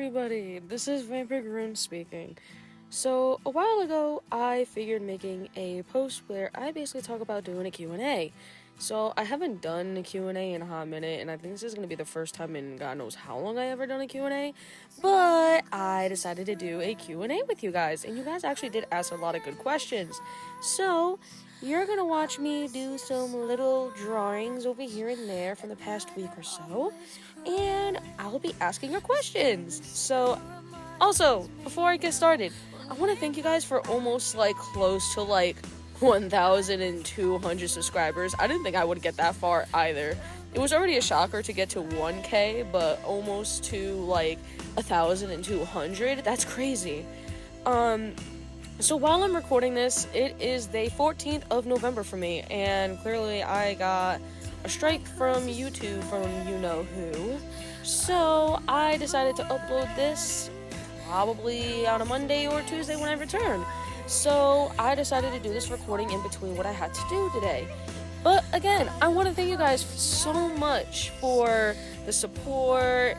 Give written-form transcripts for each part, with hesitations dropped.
everybody, this is VampricRuines speaking. So, a while ago, I figured making a post where I basically talk about doing a Q&A. So, I haven't done a Q&A in a hot minute, and I think this is going to be the first time in God knows how long I ever done a Q&A, but I decided to do a Q&A with you guys, and you guys actually did ask a lot of good questions. So, you're going to watch me do some little drawings over here and there from the past week or so, and I'll be asking your questions. So, also, before I get started, I want to thank you guys for almost close to 1,200 subscribers. I didn't think I would get that far either. It was already a shocker to get to 1K, but almost to 1,200. That's crazy. So while I'm recording this, it is the 14th of November for me, and clearly I got a strike from YouTube from you-know-who. So I decided to upload this probably on a Monday or Tuesday when I return. So I decided to do this recording in between what I had to do today. But again, I want to thank you guys so much for the support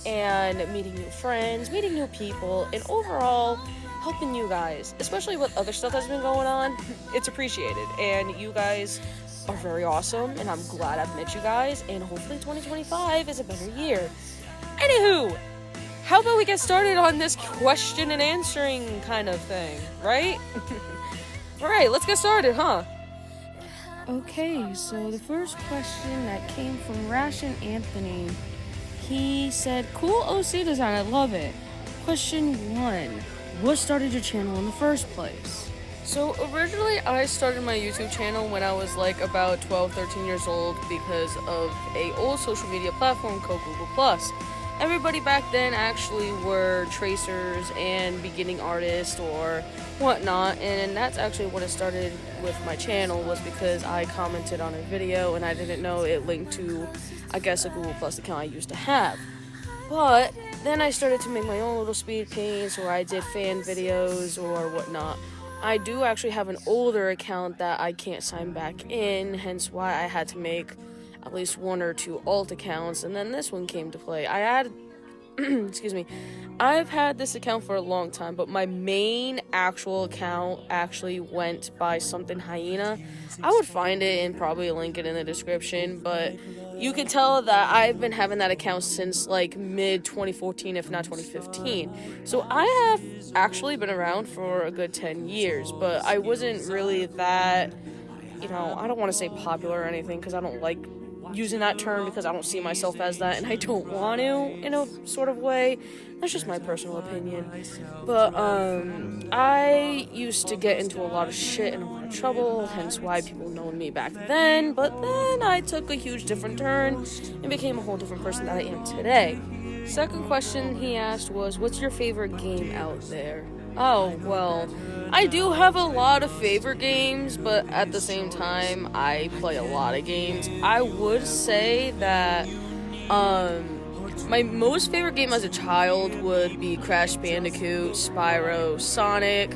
and meeting new friends, meeting new people, and overall helping you guys, especially with other stuff that's been going on. It's appreciated, and you guys are very awesome, and I'm glad I've met you guys, and hopefully 2025 is a better year. Anywho, how about we get started on this question and answering kind of thing, right? Alright, let's get started, huh? Okay, so the first question that came from Ration Anthony, he said, cool OC design, I love it. Question 1, what started your channel in the first place? So originally I started my YouTube channel when I was about 12, 13 years old because of a old social media platform called Google+. Everybody back then actually were tracers and beginning artists or whatnot, and that's actually what it started with my channel, was because I commented on a video and I didn't know it linked to, I guess, a Google Plus account I used to have. But then I started to make my own little speed paints, or I did fan videos or whatnot. I do actually have an older account that I can't sign back in, hence why I had to make at least 1 or 2 alt accounts, and then this one came to play. I had, excuse me, I've had this account for a long time, but my main actual account actually went by something hyena. I would find it and probably link it in the description, but you can tell that I've been having that account since mid 2014, if not 2015. So I have actually been around for a good 10 years, but I wasn't really that, I don't want to say popular or anything, because I don't like using that term, because I don't see myself as that, and I don't want to, in a sort of way. That's just my personal opinion. But I used to get into a lot of shit and a lot of trouble, hence why people know me back then. But then I took a huge different turn and became a whole different person that I am today. Second question he asked was, what's your favorite game out there? Oh, well, I do have a lot of favorite games, but at the same time, I play a lot of games. I would say that, my most favorite game as a child would be Crash Bandicoot, Spyro, Sonic,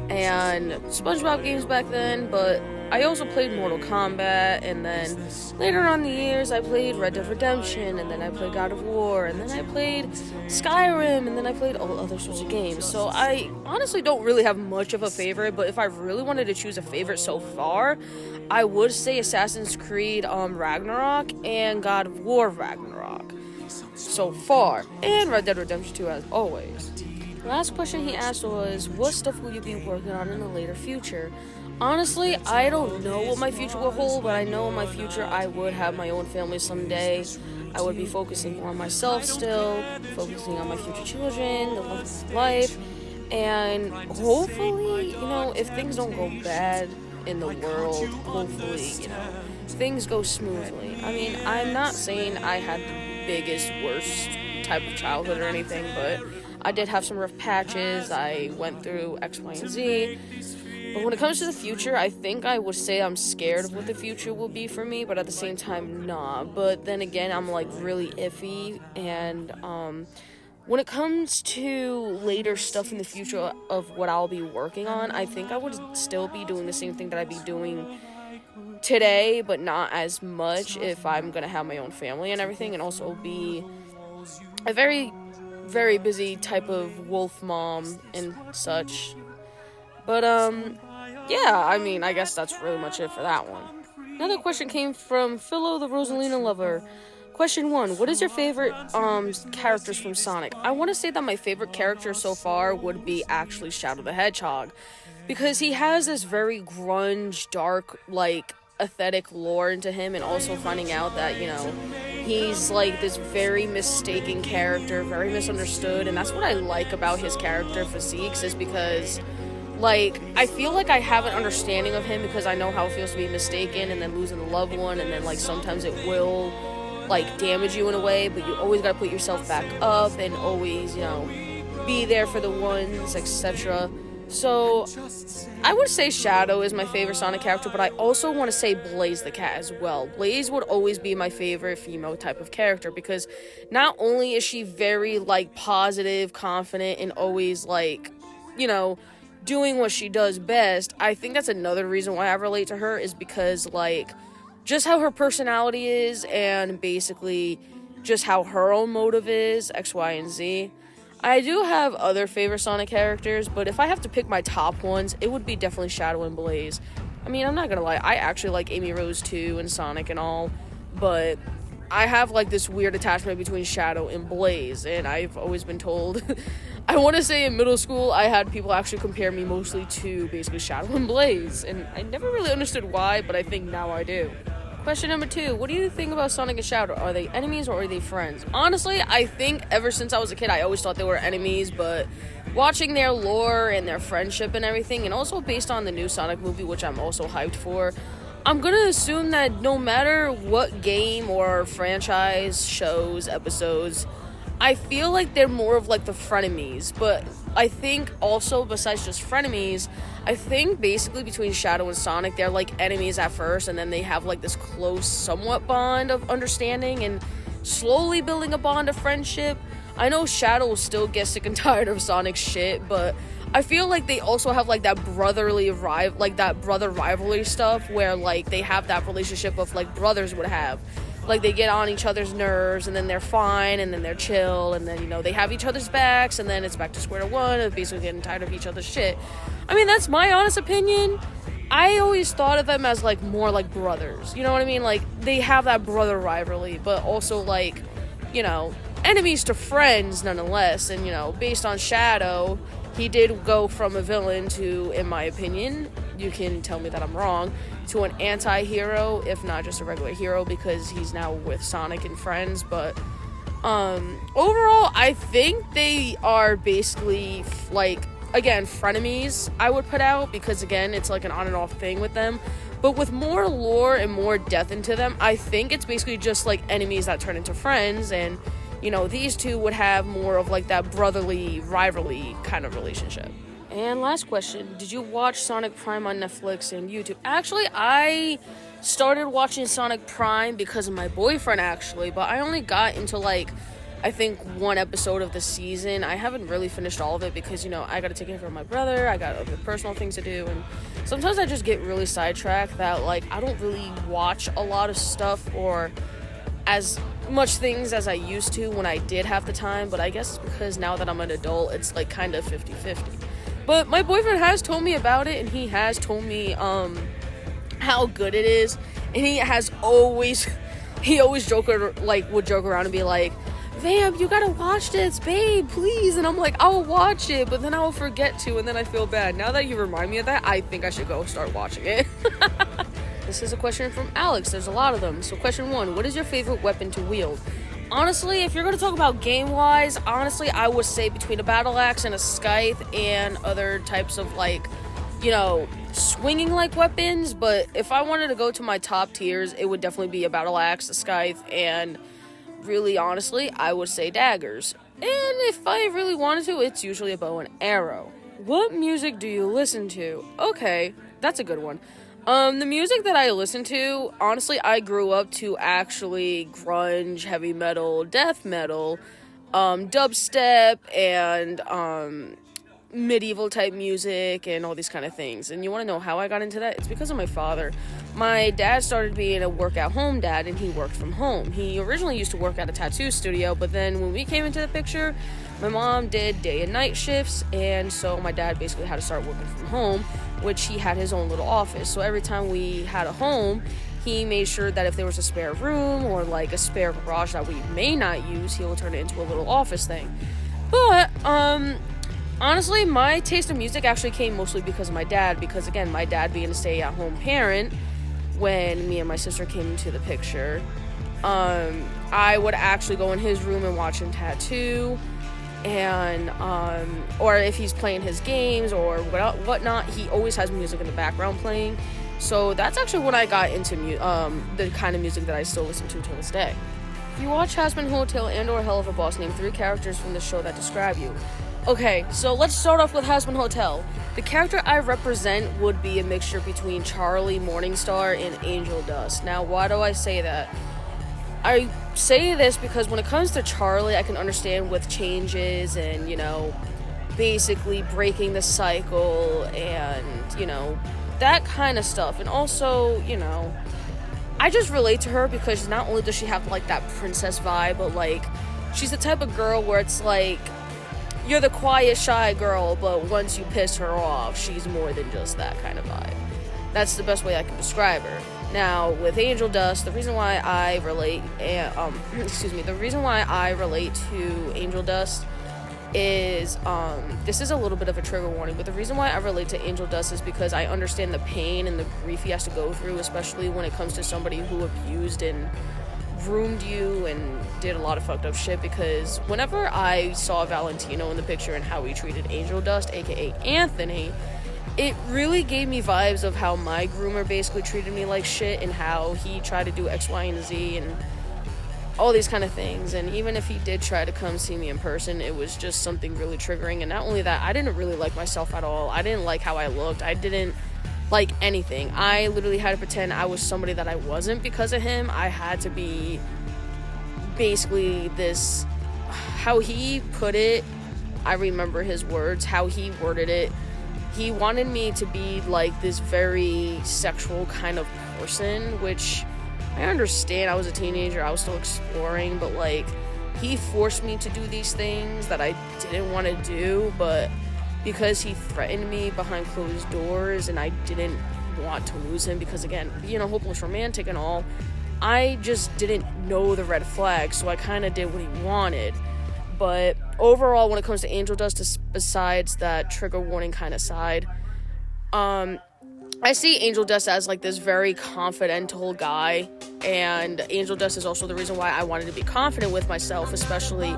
and SpongeBob games back then, but I also played Mortal Kombat, and then later on in the years, I played Red Dead Redemption, and then I played God of War, and then I played Skyrim, and then I played all other sorts of games. So I honestly don't really have much of a favorite, but if I really wanted to choose a favorite so far, I would say Assassin's Creed Ragnarok and God of War Ragnarok so far, and Red Dead Redemption 2 as always. The last question he asked was, what stuff will you be working on in the later future? Honestly, I don't know what my future will hold, but I know in my future I would have my own family someday. I would be focusing more on myself still, focusing on my future children, the love of life, and hopefully, if things don't go bad in the world, hopefully, things go smoothly. I mean, I'm not saying I had the biggest, worst type of childhood or anything, but I did have some rough patches. I went through X, Y, and Z. But when it comes to the future, I think I would say I'm scared of what the future will be for me, but at the same time, nah. But then again, I'm really iffy, and when it comes to later stuff in the future of what I'll be working on, I think I would still be doing the same thing that I'd be doing today, but not as much if I'm gonna have my own family and everything, and also be a very very busy type of wolf mom and such. But, yeah, I mean, I guess that's really much it for that one. Another question came from Philo the Rosalina Lover. Question 1. What is your favorite, characters from Sonic? I want to say that my favorite character so far would be actually Shadow the Hedgehog. Because he has this very grunge, dark, like, aesthetic lore into him, and also finding out that, you know, he's like this very mistaken character, very misunderstood, and that's what I like about his character physiques, is because, like, I feel like I have an understanding of him because I know how it feels to be mistaken and then losing a loved one, and then, like, sometimes it will, like, damage you in a way, but you always gotta put yourself back up and always, you know, be there for the ones, etc. So, I would say Shadow is my favorite Sonic character, but I also want to say Blaze the Cat as well. Blaze would always be my favorite female type of character, because not only is she very, like, positive, confident, and always, like, you know, doing what she does best, I think that's another reason why I relate to her, is because, like, just how her personality is, and basically just how her own motive is, X, Y, and Z. I do have other favorite Sonic characters, but if I have to pick my top ones, it would be definitely Shadow and Blaze. I mean, I'm not gonna lie, I actually like Amy Rose too, and Sonic and all, but I have, like, this weird attachment between Shadow and Blaze, and I've always been told, I want to say in middle school, I had people actually compare me mostly to basically Shadow and Blaze, and I never really understood why, but I think now I do. Question number 2. What do you think about Sonic and Shadow? Are they enemies or are they friends? Honestly, I think ever since I was a kid, I always thought they were enemies, but watching their lore and their friendship and everything, and also based on the new Sonic movie, which I'm also hyped for, I'm gonna assume that no matter what game or franchise, shows, episodes, I feel like they're more of, like, the frenemies, but I think also, besides just frenemies, I think basically between Shadow and Sonic, they're, like, enemies at first, and then they have, like, this close, somewhat bond of understanding, and slowly building a bond of friendship. I know Shadow will still get sick and tired of Sonic's shit, but I feel like they also have, like, that brother rivalry stuff, where, like, they have that relationship of, like, brothers would have. Like, they get on each other's nerves, and then they're fine, and then they're chill, and then, you know, they have each other's backs, and then it's back to square one of basically getting tired of each other's shit. I mean, that's my honest opinion. I always thought of them as, like, more like brothers. You know what I mean? Like, they have that brother rivalry, but also, like, you know, enemies to friends nonetheless. And, you know, based on Shadow, he did go from a villain to, in my opinion, you can tell me that I'm wrong, to an anti-hero, if not just a regular hero, because he's now with Sonic and friends. But overall, I think they are basically, like, again, frenemies, I would put out, because again, it's like an on and off thing with them, but with more lore and more depth into them, I think it's basically just like enemies that turn into friends. And, you know, these two would have more of, like, that brotherly rivalry kind of relationship. And last question, did you watch Sonic Prime on Netflix and YouTube? Actually, I started watching Sonic Prime because of my boyfriend, actually, but I only got into, like, I think one episode of the season. I haven't really finished all of it because, you know, I gotta take care of my brother, I got other personal things to do, and sometimes I just get really sidetracked that, like, I don't really watch a lot of stuff or as much things as I used to when I did have the time, but I guess it's because now that I'm an adult, it's, like, kind of 50-50. But my boyfriend has told me about it, and he has told me how good it is, and he always would joke around and be like, Vam, you gotta watch this, babe, please. And I'm like, I'll watch it, but then I'll forget to, and then I feel bad. Now that you remind me of that, I think I should go start watching it. This is a question from Alex. There's a lot of them. So question 1, what is your favorite weapon to wield? Honestly, if you're going to talk about game-wise, honestly, I would say between a battle axe and a scythe and other types of, like, you know, swinging-like weapons. But if I wanted to go to my top tiers, it would definitely be a battle axe, a scythe, and really, honestly, I would say daggers. And if I really wanted to, it's usually a bow and arrow. What music do you listen to? Okay, that's a good one. The music that I listen to, honestly, I grew up to actually grunge, heavy metal, death metal, dubstep, and medieval type music and all these kind of things. And you want to know how I got into that? It's because of my father. My dad started being a work-at-home dad, and he worked from home. He originally used to work at a tattoo studio, but then when we came into the picture, my mom did day and night shifts, and so my dad basically had to start working from home, which he had his own little office. So every time we had a home, he made sure that if there was a spare room or like a spare garage that we may not use, he would turn it into a little office thing. But honestly, my taste of music actually came mostly because of my dad, because again, my dad being a stay-at-home parent, when me and my sister came into the picture, I would actually go in his room and watch him tattoo, and or if he's playing his games or whatnot, he always has music in the background playing. So that's actually when I got into the kind of music that I still listen to this day. If you watch Has Been Hotel and or Hell of a Boss, name 3 characters from the show that describe you. Okay, so let's start off with Has Been Hotel. The character I represent would be a mixture between Charlie Morningstar and Angel Dust. Now, why do I say that? I say this because when it comes to Charlie, I can understand with changes and, basically breaking the cycle and, that kind of stuff. And also, I just relate to her because not only does she have, that princess vibe, but, she's the type of girl where it's, you're the quiet, shy girl, but once you piss her off, she's more than just that kind of vibe. That's the best way I can describe her. Now, with Angel Dust, the reason why I relate, the reason why I relate to Angel Dust is, this is a little bit of a trigger warning, but the reason why I relate to Angel Dust is because I understand the pain and the grief he has to go through, especially when it comes to somebody who abused and groomed you and did a lot of fucked up shit. Because whenever I saw Valentino in the picture and how he treated Angel Dust, aka Anthony, it really gave me vibes of how my groomer basically treated me like shit and how he tried to do X, Y, and Z and all these kind of things. And even if he did try to come see me in person, it was just something really triggering. And not only that, I didn't really like myself at all. I didn't like how I looked. I didn't like anything. I literally had to pretend I was somebody that I wasn't because of him. I had to be basically this, how he put it, I remember his words, how he worded it. He wanted me to be this very sexual kind of person, which I understand. I was a teenager, I was still exploring, but he forced me to do these things that I didn't want to do, but because he threatened me behind closed doors and I didn't want to lose him, because again, being a hopeless romantic and all, I just didn't know the red flags, so I kind of did what he wanted. But overall, when it comes to Angel Dust, besides that trigger warning kind of side, I see Angel Dust as this very confidential guy, and Angel Dust is also the reason why I wanted to be confident with myself, especially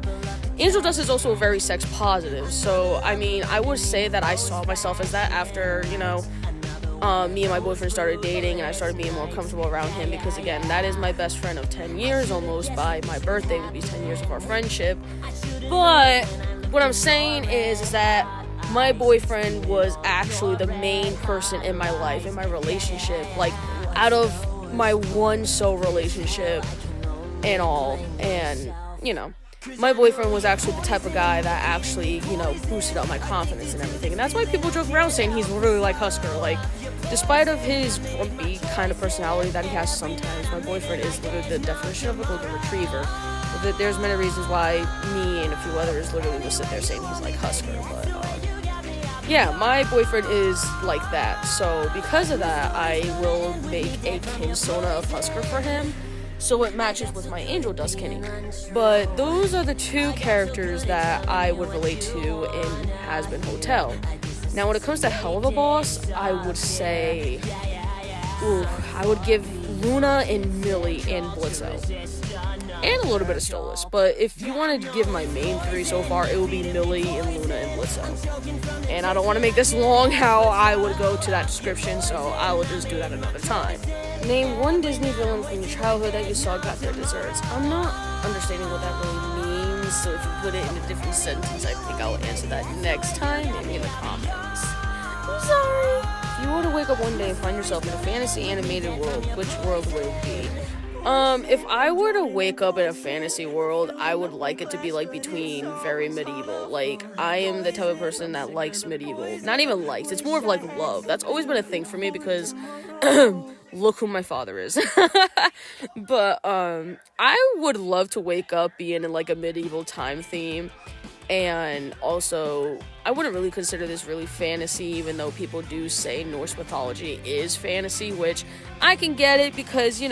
Angel Dust is also very sex positive. So I mean, I would say that I saw myself as that after me and my boyfriend started dating and I started being more comfortable around him, because again, that is my best friend of 10 years almost. By my birthday would be 10 years of our friendship. But what I'm saying is that my boyfriend was actually the main person in my life, in my relationship, out of my one soul relationship and all. And my boyfriend was actually the type of guy that actually boosted up my confidence and everything. And that's why people joke around saying he's really like Husker. Despite of his grumpy kind of personality that he has sometimes, my boyfriend is literally the definition of a golden retriever. There's many reasons why me and a few others literally will sit there saying he's like Husker, but yeah, my boyfriend is like that. So because of that, I will make a Kinsona of Husker for him, so it matches with my Angel Dust Kenny. But those are the 2 characters that I would relate to in Has Been Hotel. Now, when it comes to Hell of a Boss, I would say, I would give Luna and Millie and Blitzo. And a little bit of Stolas. But if you wanted to give my main 3 so far, it would be Millie and Luna and Blitzo. And I don't want to make this long how I would go to that description, so I will just do that another time. Name 1 Disney villain from your childhood that you saw got their desserts. I'm not understanding what that really means, so if you put it in a different sentence, I think I'll answer that next time, maybe in the comments. I'm sorry. If you were to wake up one day and find yourself in a fantasy animated world, which world would it be? If I were to wake up in a fantasy world, I would like it to be like between very medieval. Like, I am the type of person that likes medieval. Not even likes, it's more of like love. That's always been a thing for me because look who my father is. But I would love to wake up being in like a medieval time theme. And also, I wouldn't really consider this really fantasy, even though people do say Norse mythology is fantasy, which I can get it because,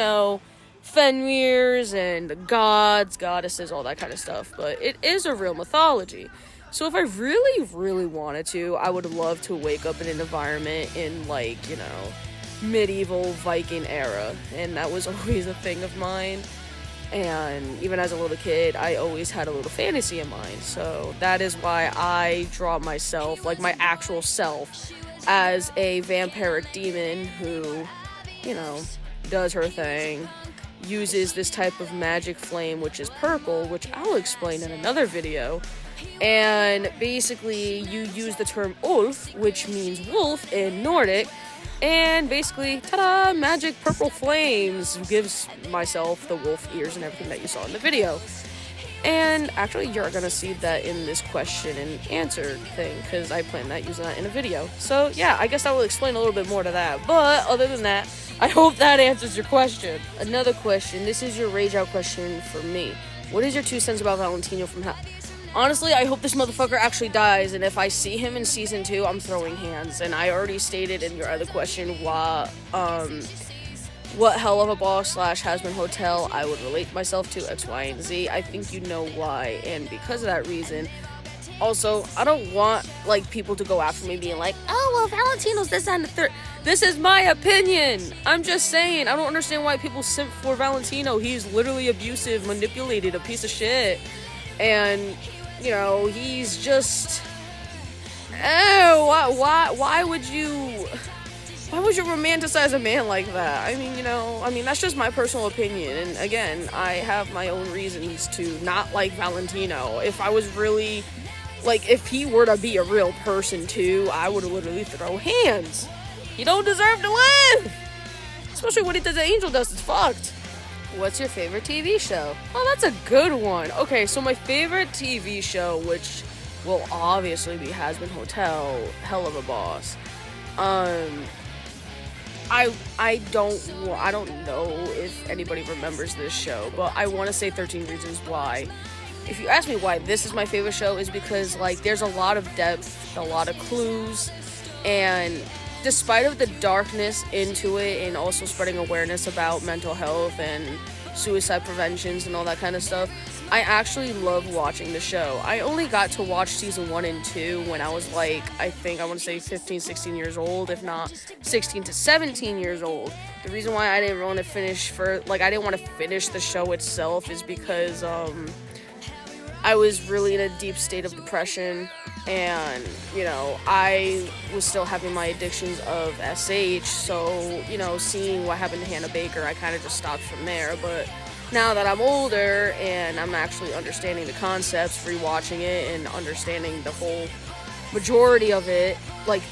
Fenrir's and the gods, goddesses, all that kind of stuff. But it is a real mythology. So if I really, really wanted to, I would love to wake up in an environment in, medieval Viking era. And that was always a thing of mine. And even as a little kid, I always had a little fantasy in mind. So that is why I draw myself, like my actual self, as a vampiric demon who, does her thing, uses this type of magic flame, which is purple, which I'll explain in another video. And basically, you use the term Ulf, which means wolf in Nordic. And basically, ta-da, magic purple flames gives myself the wolf ears and everything that you saw in the video. And actually, you're gonna see that in this question and answer thing, because I plan on using that in a video. So yeah, I guess I will explain a little bit more to that. But other than that, I hope that answers your question. Another question, this is your rage out question for me. What is your 2 cents about Valentino from hell? Honestly, I hope this motherfucker actually dies, and if I see him in season 2, I'm throwing hands. And I already stated in your other question what Hell of a Boss / Has Been Hotel I would relate myself to, X, Y, and Z. I think you know why, and because of that reason. Also, I don't want, people to go after me being like, oh, well, Valentino's this and the third. This is my opinion! I'm just saying, I don't understand why people simp for Valentino. He's literally abusive, manipulated, a piece of shit. And he's just, why would you romanticize a man like that? I mean, that's just my personal opinion, and again, I have my own reasons to not like Valentino. If I was really, if he were to be a real person too, I would literally throw hands. He don't deserve to live! Especially what he does to Angel Dust, it's fucked. What's your favorite TV show? Oh, that's a good one. Okay, so my favorite TV show, which will obviously be Has Been Hotel, Hell of a Boss. I don't know if anybody remembers this show, but I want to say 13 Reasons Why. If you ask me why this is my favorite show, is because there's a lot of depth, a lot of clues, and despite of the darkness into it and also spreading awareness about mental health and suicide preventions and all that kind of stuff, I actually love watching the show. I only got to watch season 1 and 2 when I was I want to say 15, 16 years old, if not 16 to 17 years old. The reason why I didn't want to finish I didn't want to finish the show itself is because, I was really in a deep state of depression, and, I was still having my addictions of SH, so, seeing what happened to Hannah Baker, I kind of just stopped from there. But now that I'm older, and I'm actually understanding the concepts, rewatching it, and understanding the whole majority of it,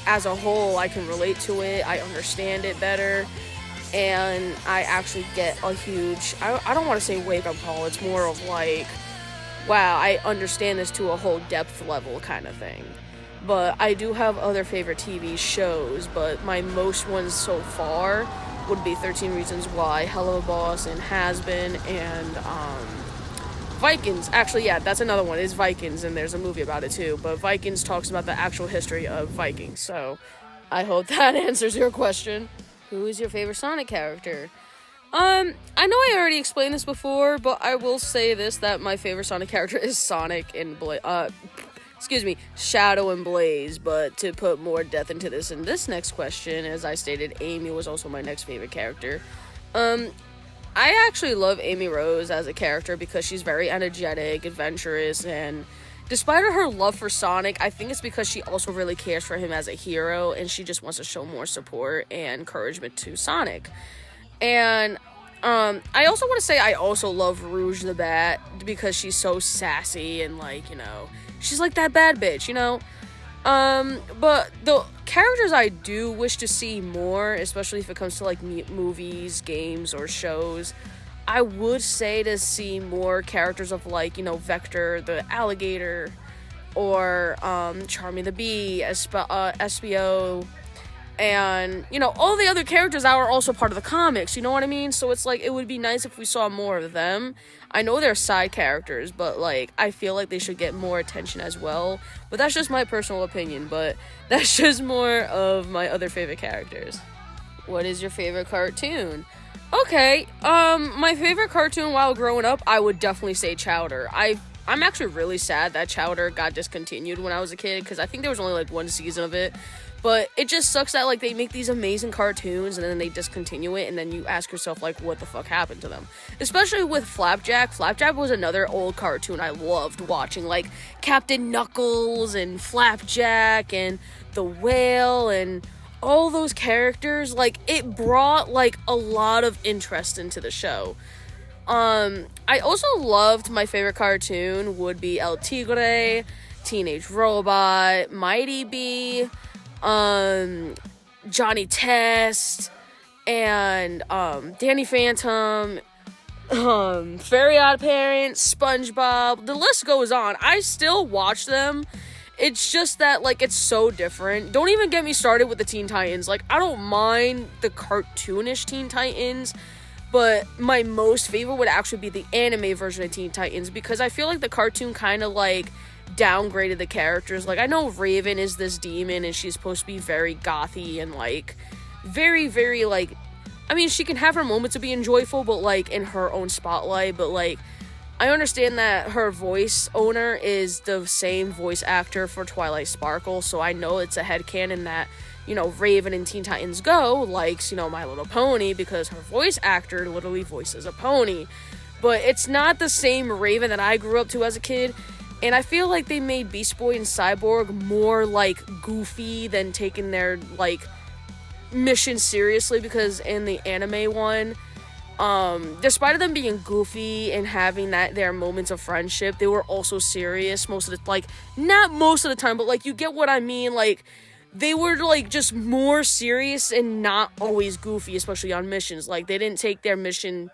as a whole, I can relate to it, I understand it better, and I actually get a huge, I don't want to say wake-up call, it's more of wow, I understand this to a whole depth level kind of thing. But I do have other favorite TV shows, but my most ones so far would be 13 Reasons Why, Hell of a Boss, and Has Been, and Vikings. Actually, yeah, that's another one, is Vikings, and there's a movie about it too. But Vikings talks about the actual history of Vikings, so I hope that answers your question. Who is your favorite Sonic character? I know I already explained this before, but I will say this, that my favorite Sonic character is Sonic and Shadow and Blaze. But to put more depth into this in this next question, as I stated, Amy was also my next favorite character. I actually love Amy Rose as a character because she's very energetic, adventurous, and despite her love for Sonic, I think it's because she also really cares for him as a hero, and she just wants to show more support and encouragement to Sonic. And I also want to say I also love Rouge the Bat because she's so sassy and she's like that bad bitch, but the characters I do wish to see more, especially if it comes to movies, games, or shows, I would say to see more characters of, like, Vector the alligator, or Charmy the bee, SBO, and, all the other characters that are also part of the comics, you know what I mean? So it's like, it would be nice if we saw more of them. I know they're side characters, but, like, I feel like they should get more attention as well. But that's just my personal opinion, but that's just more of my other favorite characters. What is your favorite cartoon? Okay, my favorite cartoon while growing up, I would definitely say Chowder. I'm actually really sad that Chowder got discontinued when I was a kid, because I think there was only, like, one season of it. But it just sucks that, like, they make these amazing cartoons and then they discontinue it, and then you ask yourself, like, what the fuck happened to them? Especially with Flapjack. Flapjack was another old cartoon I loved watching, like Captain Knuckles and Flapjack and the Whale and all those characters. Like, it brought, like, a lot of interest into the show. I also loved, my favorite cartoon would be El Tigre, Teenage Robot, Mighty Bee, Johnny Test, and Danny Phantom, Fairy Odd Parents, SpongeBob. The list goes on. I still watch them. It's just that, like, it's so different. Don't even get me started with the Teen Titans. Like, I don't mind the cartoonish Teen Titans, but my most favorite would actually be the anime version of Teen Titans, because I feel like the cartoon kind of, like, downgraded the characters. Like, I know Raven is this demon and she's supposed to be very gothy and, like, very, very, like, I mean, she can have her moments of being joyful, but, like, in her own spotlight. But, like, I understand that her voice owner is the same voice actor for Twilight Sparkle, so I know it's a headcanon that, Raven in Teen Titans Go likes, My Little Pony, because her voice actor literally voices a pony. But it's not the same Raven that I grew up to as a kid. And I feel like they made Beast Boy and Cyborg more, like, goofy than taking their, like, mission seriously, because in the anime one, despite them being goofy and having their moments of friendship, they were also serious most of the, like, not most of the time, but, like, you get what I mean. Like, they were, like, just more serious and not always goofy, especially on missions. Like, they didn't take their mission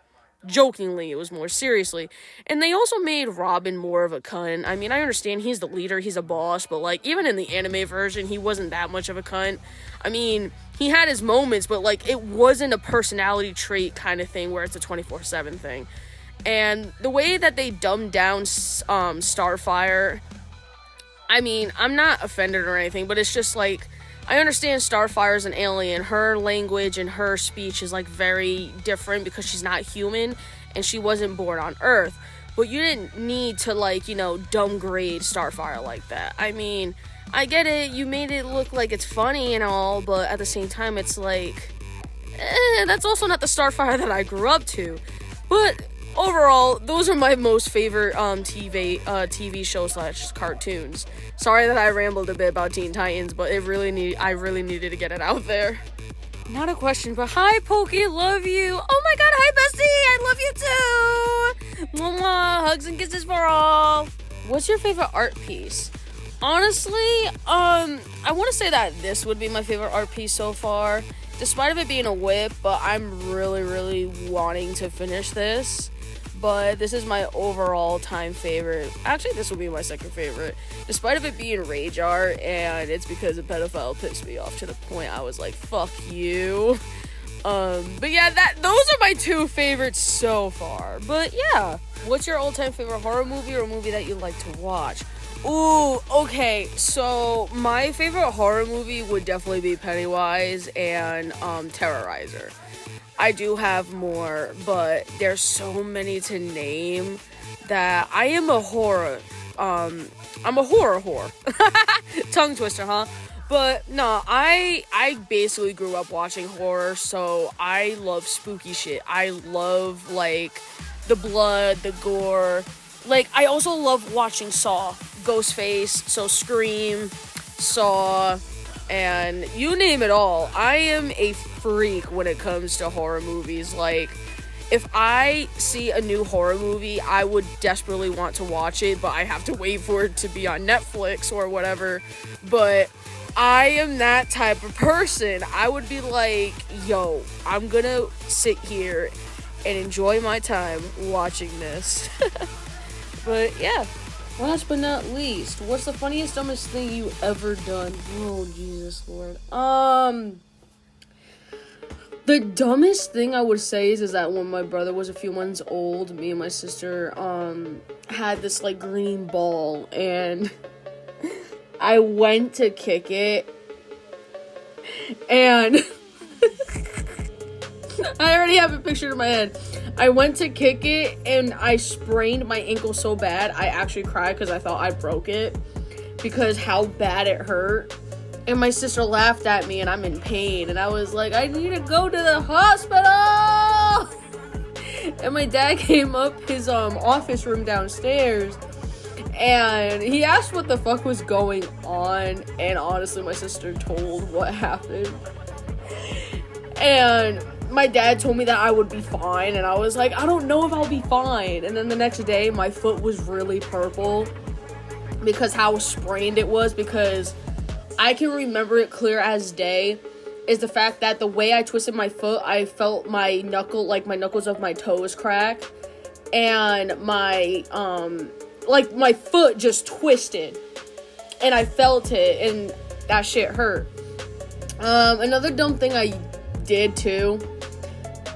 jokingly, it was more seriously. And they also made Robin more of a cunt. I mean, I understand he's the leader, he's a boss, but, like, even in the anime version, he wasn't that much of a cunt. I mean, he had his moments, but, like, it wasn't a personality trait kind of thing where it's a 24/7 thing. And the way that they dumbed down Starfire, I mean, I'm not offended or anything, but it's just, like, I understand Starfire's an alien. Her language and her speech is, like, very different because she's not human and she wasn't born on Earth. But you didn't need to, like, downgrade Starfire like that. I mean, I get it. You made it look like it's funny and all, but at the same time, it's like, that's also not the Starfire that I grew up to. But overall, those are my most favorite TV shows / cartoons. Sorry that I rambled a bit about Teen Titans, but I really needed to get it out there. Not a question, but hi, Pokey, love you. Oh my god, hi, bestie, I love you too. Mwah, hugs and kisses for all. What's your favorite art piece? Honestly, I want to say that this would be my favorite art piece so far, despite of it being a whip, but I'm really, really wanting to finish this. But this is my overall time favorite. Actually, this will be my second favorite, despite of it being rage art, and it's because a pedophile pissed me off to the point I was like, fuck you. But yeah, those are my two favorites so far. But yeah, what's your all-time favorite horror movie or a movie that you like to watch? Ooh, okay, so my favorite horror movie would definitely be Pennywise and Terrorizer. I do have more, but there's so many to name that I am a horror. I'm a horror whore. Tongue twister, huh? But no, I basically grew up watching horror, so I love spooky shit. I love, like, the blood, the gore. Like, I also love watching Saw, Ghostface, so Scream, Saw, and you name it all. I am a freak when it comes to horror movies. Like, if I see a new horror movie, I would desperately want to watch it, but I have to wait for it to be on Netflix or whatever. But I am that type of person. I would be like, yo, I'm gonna sit here and enjoy my time watching this. But yeah, last but not least, what's the funniest, dumbest thing you ever done? Oh, Jesus Lord. The dumbest thing I would say is that when my brother was a few months old, me and my sister, had this, like, green ball, and I went to kick it, and I already have a picture in my head. I went to kick it, and I sprained my ankle so bad, I actually cried because I thought I broke it, because how bad it hurt. And my sister laughed at me, and I'm in pain, and I was like, I need to go to the hospital! And my dad came up his office room downstairs, and he asked what the fuck was going on, and honestly, my sister told what happened. And my dad told me that I would be fine, and I was like, I don't know if I'll be fine. And then the next day, my foot was really purple because how sprained it was, because I can remember it clear as day, is the fact that the way I twisted my foot, I felt my knuckles of my toes crack, and my foot just twisted, and I felt it, and that shit hurt. Another dumb thing I did too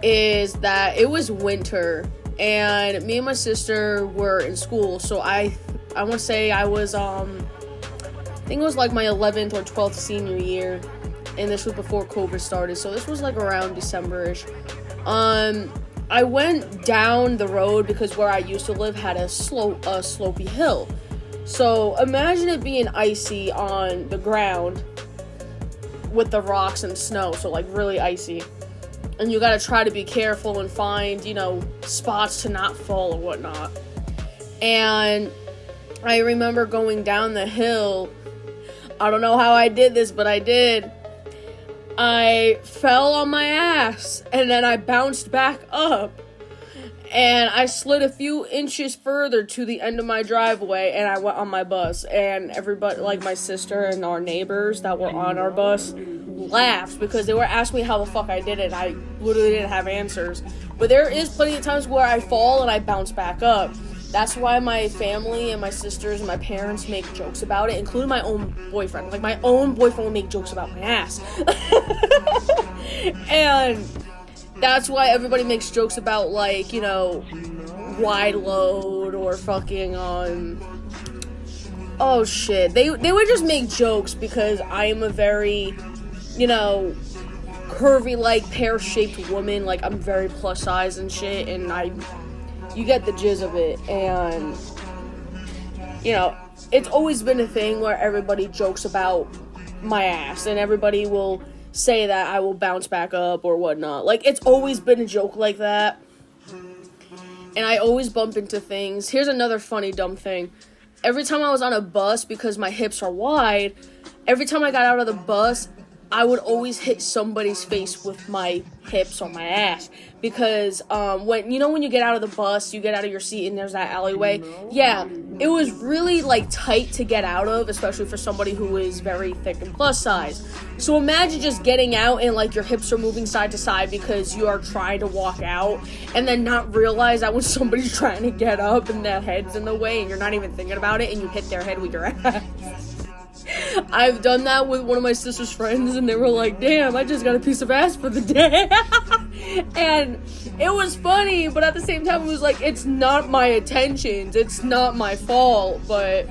is that it was winter, and me and my sister were in school, so I want to say I was, I think it was like my 11th or 12th senior year, and this was before COVID started, so this was like around December-ish. I went down the road because where I used to live had a slopey hill. So imagine it being icy on the ground with the rocks and snow, so like really icy. And you gotta try to be careful and find, spots to not fall or whatnot. And I remember going down the hill. I don't know how I did this, but I did. I fell on my ass, and then I bounced back up, and I slid a few inches further to the end of my driveway, and I went on my bus, and everybody, like my sister and our neighbors that were on our bus, laughed because they were asking me how the fuck I did it. I literally didn't have answers. But there is plenty of times where I fall and I bounce back up. That's why my family and my sisters and my parents make jokes about it, including my own boyfriend. Like, my own boyfriend will make jokes about my ass. And that's why everybody makes jokes about, like, wide load or fucking, oh shit. They would just make jokes because I am a very, curvy, like, pear-shaped woman. Like, I'm very plus size and shit, and you get the jizz of it, and, it's always been a thing where everybody jokes about my ass, and everybody will say that I will bounce back up or whatnot. Like, it's always been a joke like that, and I always bump into things. Here's another funny, dumb thing. Every time I was on a bus, because my hips are wide, every time I got out of the bus, I would always hit somebody's face with my hips or my ass, because when you get out of the bus, you get out of your seat and there's that alleyway. Yeah, it was really like tight to get out of, especially for somebody who is very thick and plus size. So imagine just getting out and like your hips are moving side to side because you are trying to walk out, and then not realize that when somebody's trying to get up and their head's in the way and you're not even thinking about it and you hit their head with your ass. I've done that with one of my sister's friends, and they were like, damn, I just got a piece of ass for the day. And it was funny, but at the same time, it was like, it's not my intentions, it's not my fault, but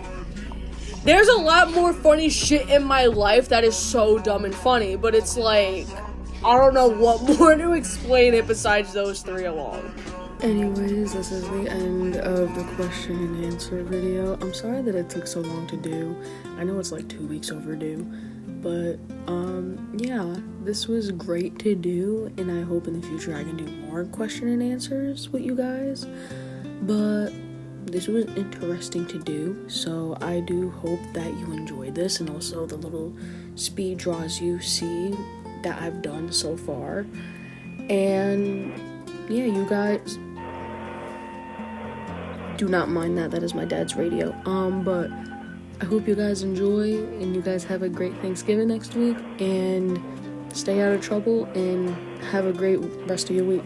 there's a lot more funny shit in my life that is so dumb and funny, but it's like, I don't know what more to explain it besides those three alone. Anyways, this is the end of the question and answer video. I'm sorry that it took so long to do. I know it's like 2 weeks overdue, but yeah, this was great to do, and I hope in the future I can do more question and answers with you guys. But this was interesting to do, so I do hope that you enjoyed this, and also the little speed draws you see that I've done so far. And yeah, you guys do not mind that is my dad's radio. But I hope you guys enjoy, and you guys have a great Thanksgiving next week, and stay out of trouble, and have a great rest of your week.